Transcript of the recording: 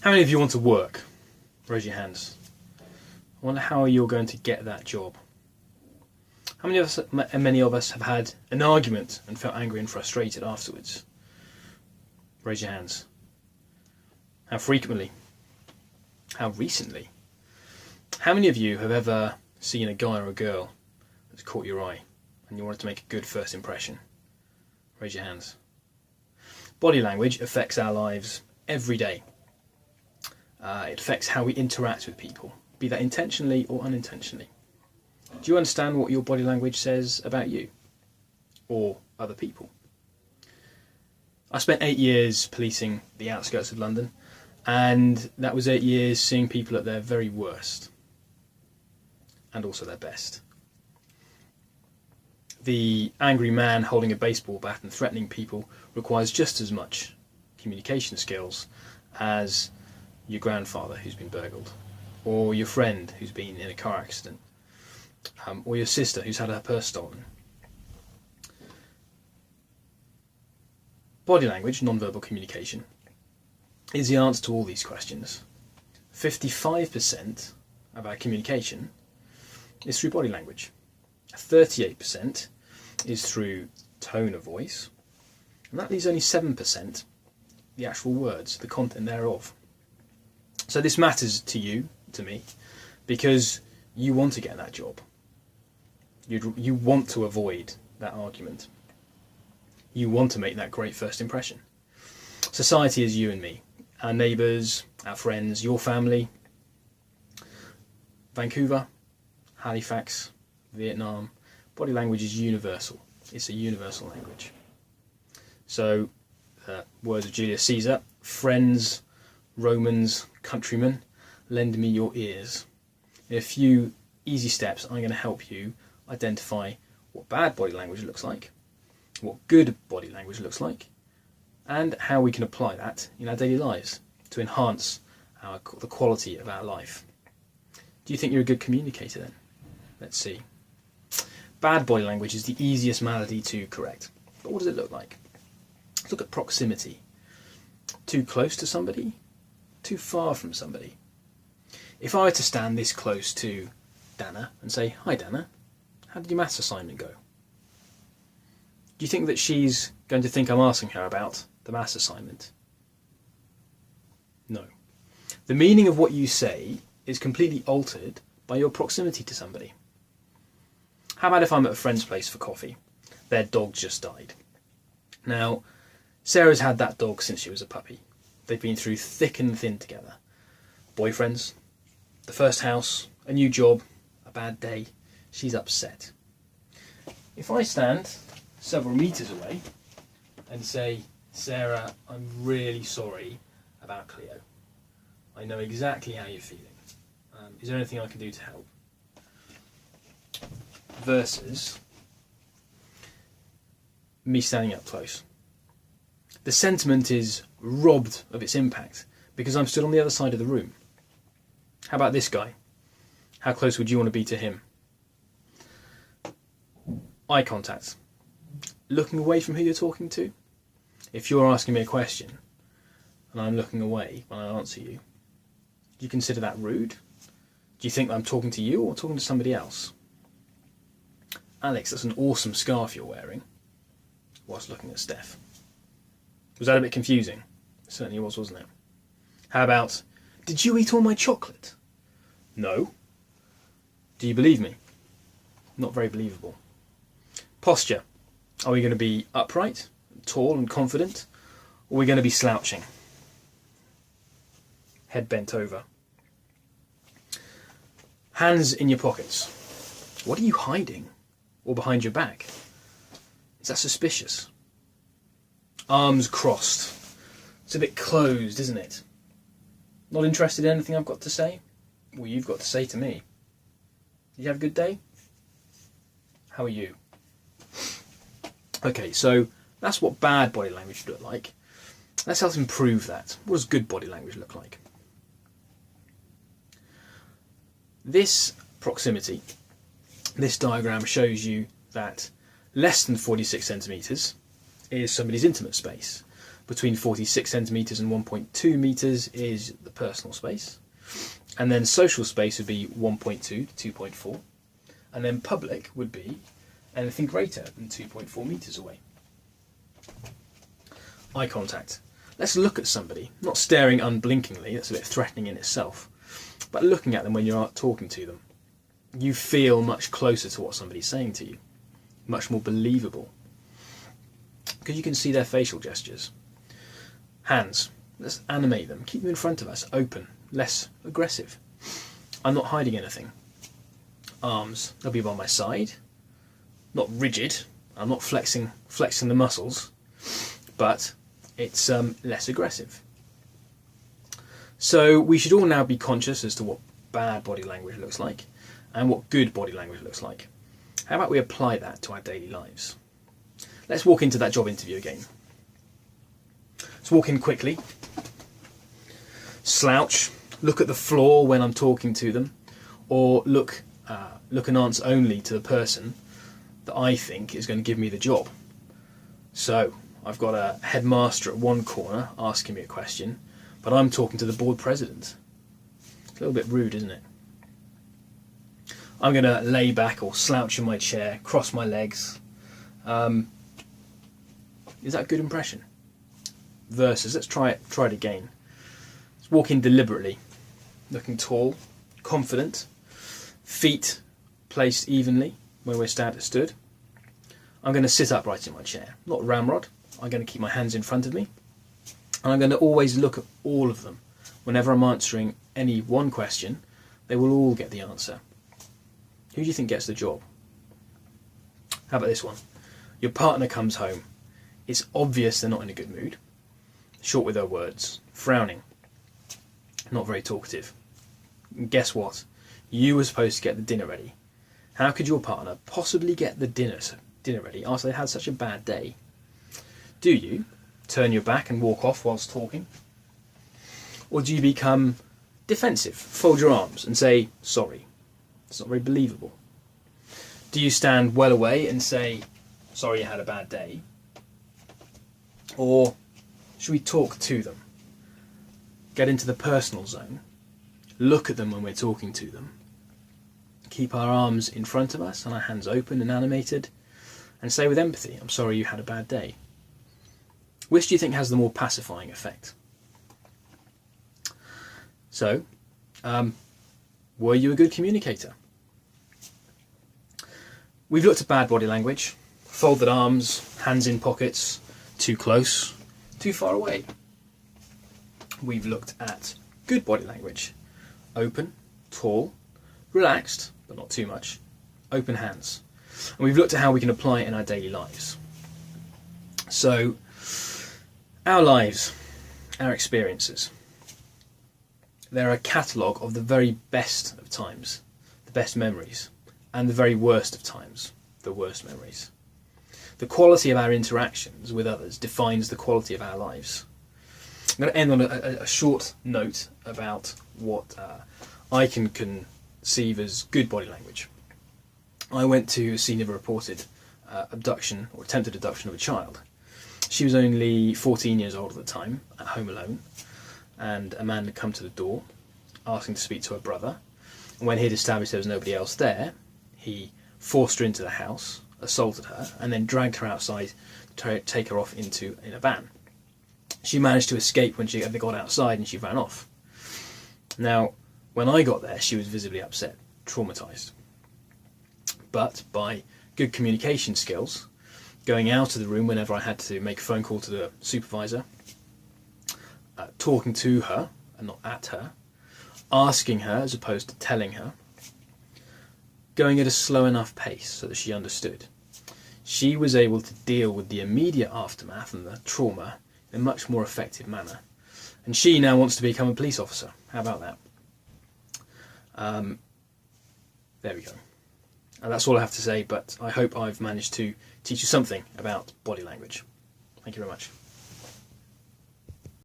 How many of you want to work? Raise your hands. I wonder how you're going to get that job. How many of us have had an argument and felt angry and frustrated afterwards? Raise your hands. How frequently? How recently? How many of you have ever seen a guy or a girl that's caught your eye and you wanted to make a good first impression? Raise your hands. Body language affects our lives every day. It affects how we interact with people, be that intentionally or unintentionally. Do you understand what your body language says about you or other people? I spent 8 years policing the outskirts of London, and that was 8 years seeing people at their very worst and also their best. The angry man holding a baseball bat and threatening people requires just as much communication skills as your grandfather who's been burgled, or your friend who's been in a car accident, or your sister who's had her purse stolen. Body language, non-verbal communication, is the answer to all these questions. 55% of our communication is through body language. 38% is through tone of voice, and that leaves only 7%, the actual words, the content thereof. So this matters to you, to me, because you want to get that job. You want to avoid that argument. You want to make that great first impression. Society is you and me, our neighbours, our friends, your family. Vancouver, Halifax, Vietnam. Body language is universal. It's a universal language. So, words of Julius Caesar: friends, Romans, countrymen, lend me your ears. In a few easy steps, I'm going to help you identify what bad body language looks like, what good body language looks like, and how we can apply that in our daily lives to enhance the quality of our life. Do you think you're a good communicator then? Let's see. Bad body language is the easiest malady to correct. But what does it look like? Let's look at proximity. Too close to somebody? Too far from somebody? If I were to stand this close to Dana and say, "Hi Dana, how did your maths assignment go?" Do you think that she's going to think I'm asking her about the maths assignment? No. The meaning of what you say is completely altered by your proximity to somebody. How about if I'm at a friend's place for coffee? Their dog just died. Now, Sarah's had that dog since she was a puppy. They've been through thick and thin together. Boyfriends, the first house, a new job, a bad day. She's upset. If I stand several metres away and say, "Sarah, I'm really sorry about Cleo. I know exactly how you're feeling. Is there anything I can do to help?" Versus me standing up close. The sentiment is robbed of its impact because I'm stood on the other side of the room. How about this guy? How close would you want to be to him? Eye contact. Looking away from who you're talking to. If you're asking me a question and I'm looking away when I answer you, do you consider that rude? Do you think I'm talking to you or talking to somebody else? Alex, that's an awesome scarf you're wearing, whilst looking at Steph. Was that a bit confusing? It certainly was, wasn't it? How about, "Did you eat all my chocolate?" No. Do you believe me? Not very believable. Posture. Are we going to be upright, tall and confident, or are we going to be slouching? Head bent over. Hands in your pockets. What are you hiding? Or behind your back? Is that suspicious? Arms crossed. It's a bit closed, isn't it? Not interested in anything I've got to say? Well, you've got to say to me. Did you have a good day? How are you? Okay, so that's what bad body language look like. Let's help improve that. What does good body language look like? This proximity, this diagram shows you that less than 46 centimetres is somebody's intimate space. Between 46 centimetres and 1.2 metres is the personal space. And then social space would be 1.2 to 2.4. And then public would be anything greater than 2.4 metres away. Eye contact. Let's look at somebody, not staring unblinkingly, that's a bit threatening in itself, but looking at them when you're talking to them. You feel much closer to what somebody's saying to you, much more believable, because you can see their facial gestures. Hands. Let's animate them, keep them in front of us, open, less aggressive. I'm not hiding anything. Arms, they'll be by my side, not rigid, I'm not flexing the muscles, but it's less aggressive. So we should all now be conscious as to what bad body language looks like and what good body language looks like. How about we apply that to our daily lives? Let's walk into that job interview again. Let's walk in quickly, slouch, look at the floor when I'm talking to them, or look and answer only to the person that I think is going to give me the job. So I've got a headmaster at one corner asking me a question, but I'm talking to the board president. It's a little bit rude, isn't it? I'm going to lay back or slouch in my chair, cross my legs. Is that a good impression? Versus, let's try it again. Let's walk in deliberately, looking tall, confident, feet placed evenly when we're stood. I'm going to sit upright in my chair, not ramrod. I'm going to keep my hands in front of me, and I'm going to always look at all of them. Whenever I'm answering any one question, they will all get the answer. Who do you think gets the job? How about this one? Your partner comes home. It's obvious they're not in a good mood. Short with their words, frowning, not very talkative. And guess what? You were supposed to get the dinner ready. How could your partner possibly get the dinner ready after they had such a bad day? Do you turn your back and walk off whilst talking? Or do you become defensive, fold your arms and say, sorry? It's not very believable. Do you stand well away and say, sorry you had a bad day? Or should we talk to them? Get into the personal zone. Look at them when we're talking to them. Keep our arms in front of us and our hands open and animated. And say with empathy, I'm sorry you had a bad day. Which do you think has the more pacifying effect? So, were you a good communicator? We've looked at bad body language. Folded arms, hands in pockets, too close, too far away. We've looked at good body language. Open, tall, relaxed, but not too much. Open hands. And we've looked at how we can apply it in our daily lives. So, our lives, our experiences, they're a catalogue of the very best of times, the best memories, and the very worst of times, the worst memories. The quality of our interactions with others defines the quality of our lives. I'm going to end on a short note about what I can conceive as good body language. I went to see Never Reported abduction or attempted abduction of a child. She was only 14 years old at the time, at home alone, and a man had come to the door asking to speak to her brother. And when he'd established there was nobody else there, he forced her into the house, assaulted her, and then dragged her outside to take her off in a van. She managed to escape when they got outside and she ran off. Now, when I got there, she was visibly upset, traumatised. But by good communication skills, going out of the room whenever I had to make a phone call to the supervisor, talking to her and not at her, asking her as opposed to telling her, going at a slow enough pace so that she understood. She was able to deal with the immediate aftermath and the trauma in a much more effective manner. And she now wants to become a police officer. How about that? There we go. And that's all I have to say, but I hope I've managed to teach you something about body language. Thank you very much.